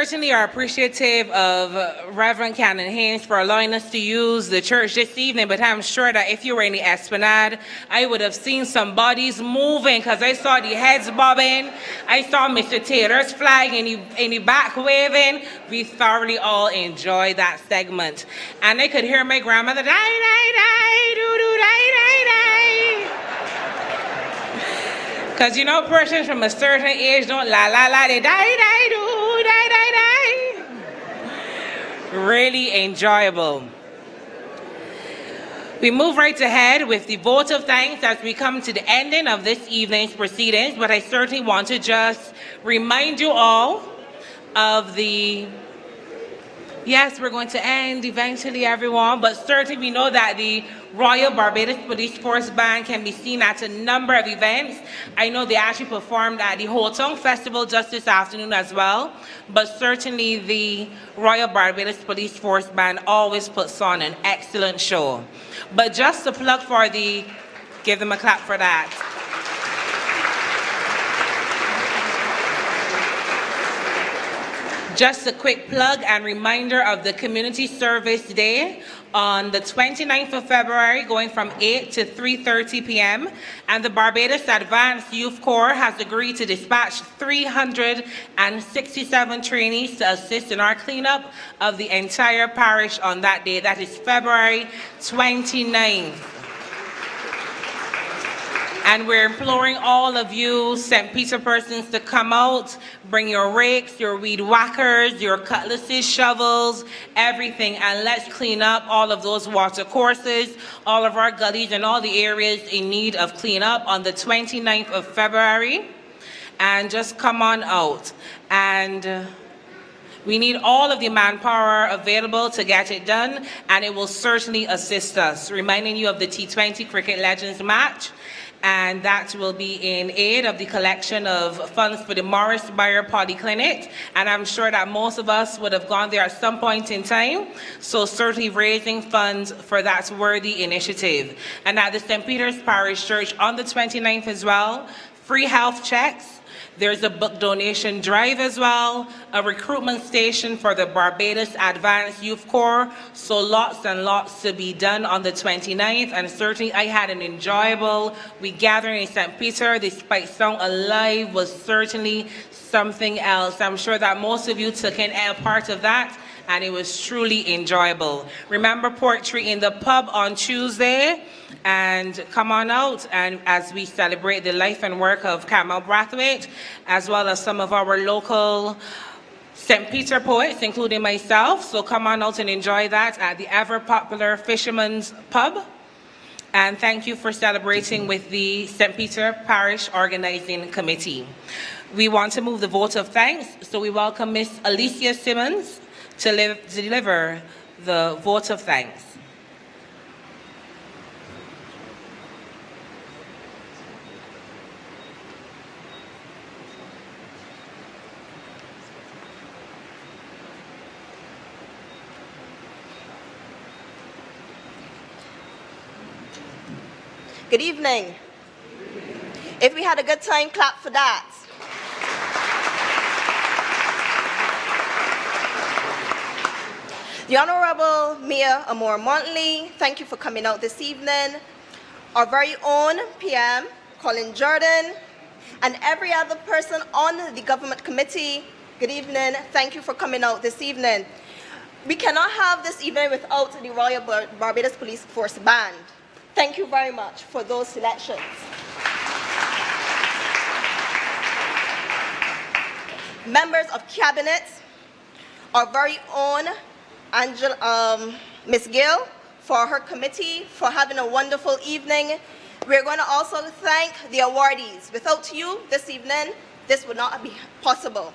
certainly are appreciative of Reverend Canon Haynes for allowing us to use the church this evening, but I'm sure that if you were in the Esplanade, I would have seen some bodies moving because I saw the heads bobbing. I saw Mr. Taylor's flag in the back waving. We thoroughly all enjoyed that segment. And I could hear my grandmother, die, die, die, doo, doo, die, die, die. Because you know, persons from a certain age don't la la la, they die, die, do, die, die, die. Really enjoyable. We move right ahead with the vote of thanks as we come to the ending of this evening's proceedings, but I certainly want to just remind you all of the... Yes, we're going to end eventually, everyone, but certainly we know that the Royal Barbados Police Force Band can be seen at a number of events. I know they actually performed at the Hotong Festival just this afternoon as well, but certainly the Royal Barbados Police Force Band always puts on an excellent show. But just to plug for the... Give them a clap for that. Just a quick plug and reminder of the Community Service Day on the 29th of February, going from 8 to 3:30 p.m. And the Barbados Advanced Youth Corps has agreed to dispatch 367 trainees to assist in our cleanup of the entire parish on that day. That is February 29th. And we're imploring all of you St. Peter persons to come out, bring your rakes, your weed whackers, your cutlasses, shovels, everything, and let's clean up all of those water courses, all of our gullies, and all the areas in need of cleanup on the 29th of February. And just come on out. And we need all of the manpower available to get it done, and it will certainly assist us. Reminding you of the T20 Cricket Legends match, and that will be in aid of the collection of funds for the Morris Bayer Polyclinic, and I'm sure that most of us would have gone there at some point in time, so certainly raising funds for that worthy initiative. And at the St. Peter's Parish Church on the 29th as well, free health checks. There's a book donation drive as well, a recruitment station for the Barbados Advanced Youth Corps, so lots and lots to be done on the 29th, and certainly I had an enjoyable week gathering in St. Peter. The Spike Song Alive was certainly something else. I'm sure that most of you took in a part of that, and it was truly enjoyable. Remember poetry in the pub on Tuesday, and come on out and as we celebrate the life and work of Camel Brathwaite, as well as some of our local St. Peter poets, including myself. So come on out and enjoy that at the ever-popular Fisherman's Pub. And thank you for celebrating with the St. Peter Parish Organizing Committee. We want to move the vote of thanks, so we welcome Miss Alicia Simmons to deliver the vote of thanks. Good evening. If we had a good time, clap for that. The Honorable Mayor Amor Montley, thank you for coming out this evening. Our very own PM, Colin Jordan, and every other person on the government committee, good evening. Thank you for coming out this evening. We cannot have this evening without the Royal Barbados Police Force Band. Thank you very much for those selections. Members of Cabinet, our very own Ms. Gill, for her committee, for having a wonderful evening. We're going to also thank the awardees. Without you this evening, this would not be possible.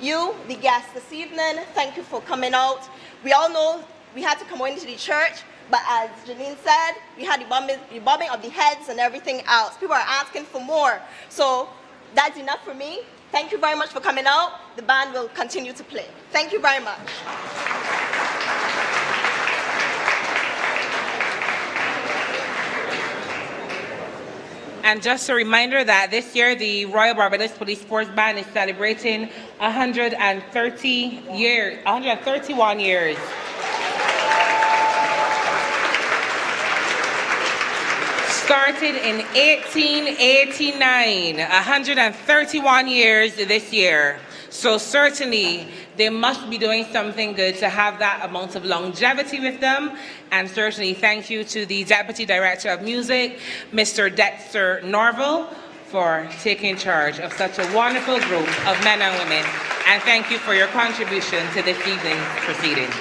You, the guests this evening, thank you for coming out. We all know we had to come into the church, but as Janine said, we had the bobbing of the heads and everything else. People are asking for more. So that's enough for me. Thank you very much for coming out. The band will continue to play. Thank you very much. And just a reminder that this year the Royal Barbados Police Force Band is celebrating 131 years. Started in 1889, 131 years this year. So certainly they must be doing something good to have that amount of longevity with them. And certainly thank you to the Deputy Director of Music, Mr. Dexter Norville, for taking charge of such a wonderful group of men and women. And thank you for your contribution to this evening's proceedings.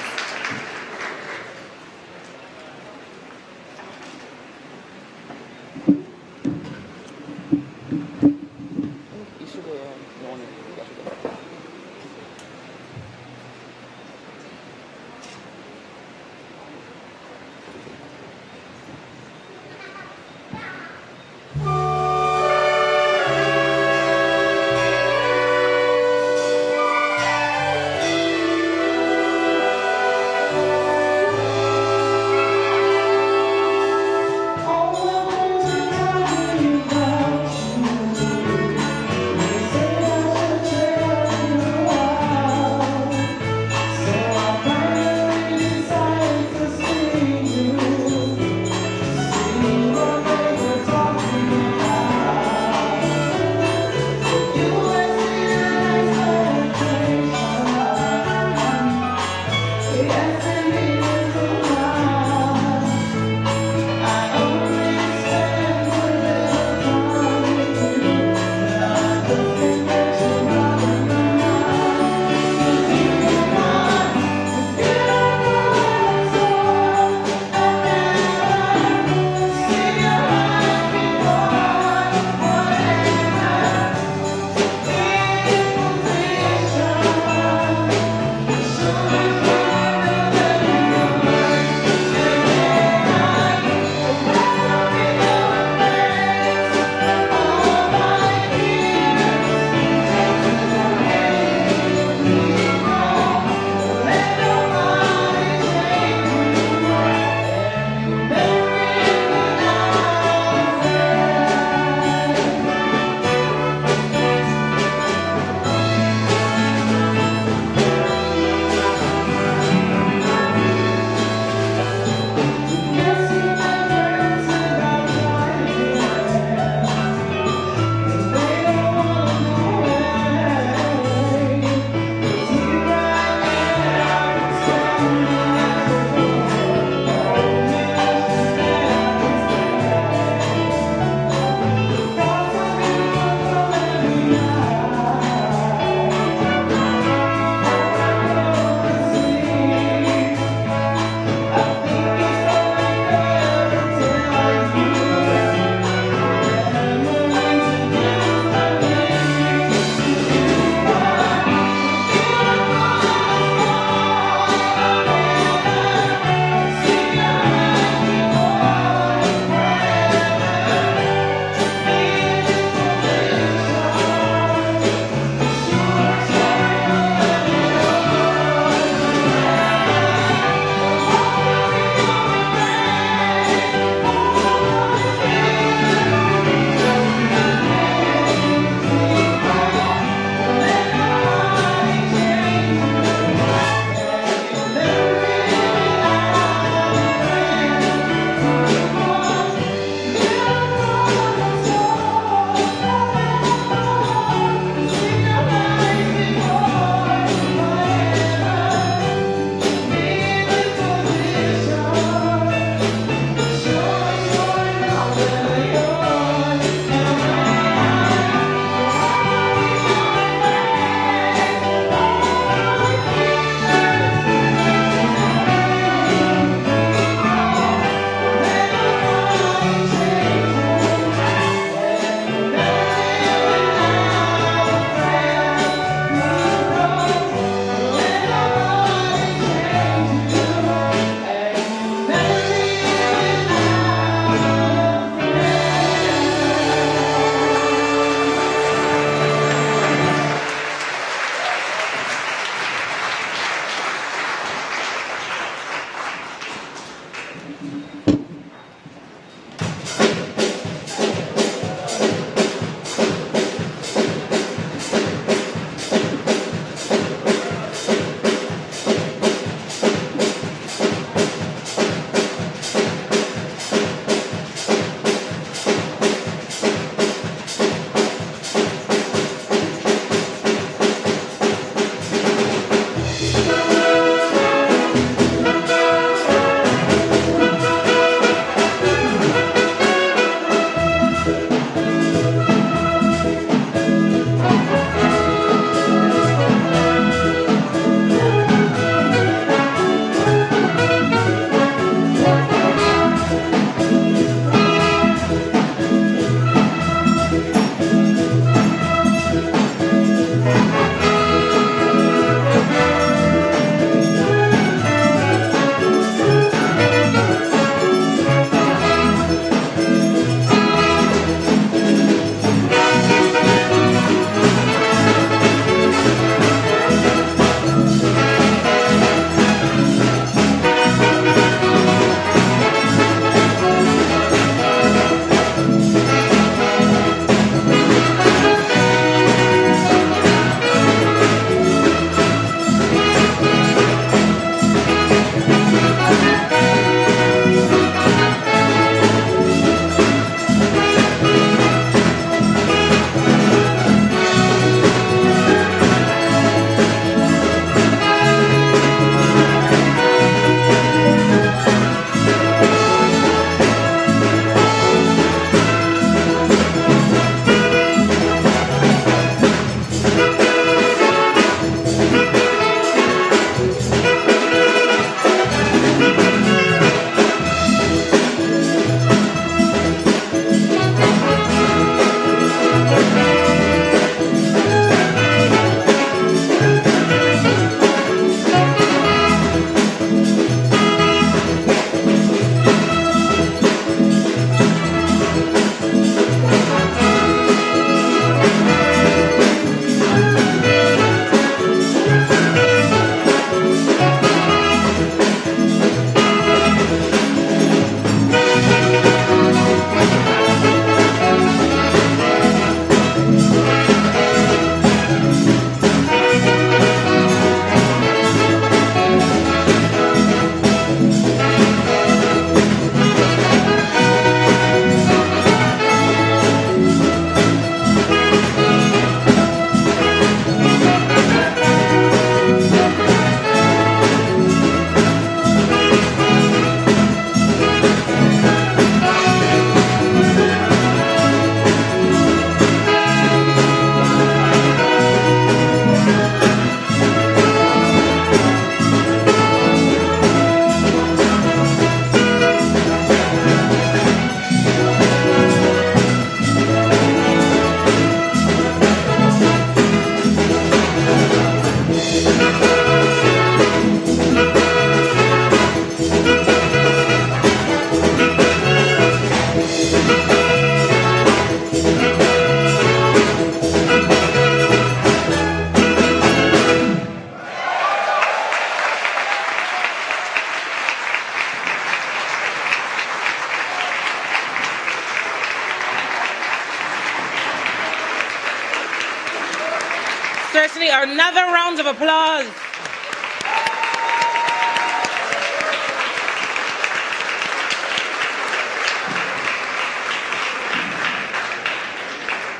Certainly, another round of applause.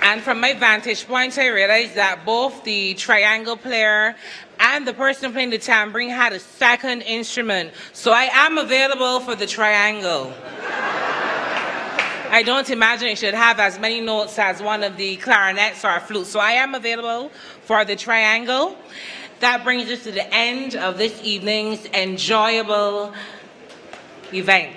And from my vantage point, I realized that both the triangle player and the person playing the tambourine had a second instrument. So I am available for the triangle. I don't imagine it should have as many notes as one of the clarinets or flutes. So I am available for the triangle. That brings us to the end of this evening's enjoyable event.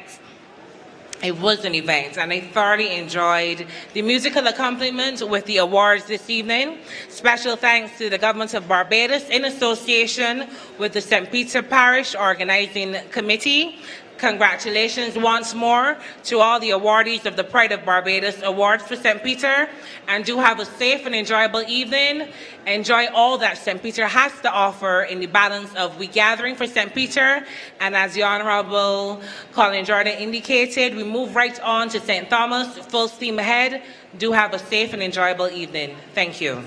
It was an event, and I thoroughly enjoyed the musical accompaniment with the awards this evening. Special thanks to the Government of Barbados in association with the St. Peter Parish Organizing Committee. Congratulations once more to all the awardees of the Pride of Barbados Awards for St. Peter, and do have a safe and enjoyable evening. Enjoy all that St. Peter has to offer in the balance of week gathering for St. Peter. And as the Honorable Colin Jordan indicated, we move right on to St. Thomas, full steam ahead. Do have a safe and enjoyable evening. Thank you.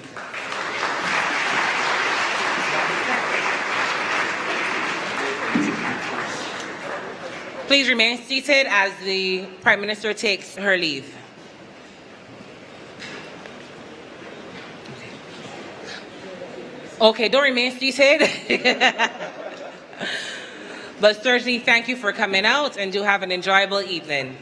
Please remain seated as the Prime Minister takes her leave. Okay, don't remain seated. But certainly thank you for coming out, and do have an enjoyable evening.